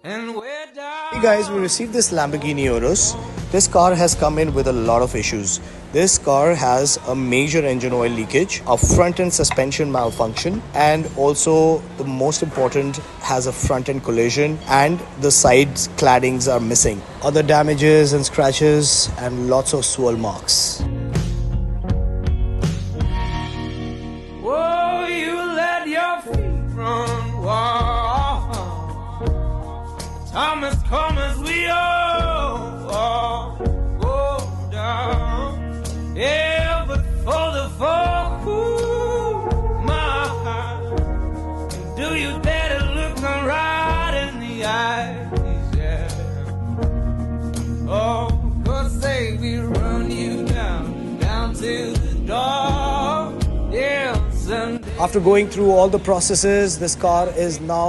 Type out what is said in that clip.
And we're down. Hey guys, we received this Lamborghini Urus. This car has come in with a lot of issues. This car has a major engine oil leakage, a front end suspension malfunction, and also the most important, has a front end collision and the sides claddings are missing. Other damages and scratches and lots of swirl marks. Whoa, you let your feet run wild. Thomas, come as we all go down. Yeah, but for the folk who my, do you dare to look them right in the eyes? Yeah. Oh, 'cause say we run you down to the door. Yeah, someday. After going through all the processes, this car is now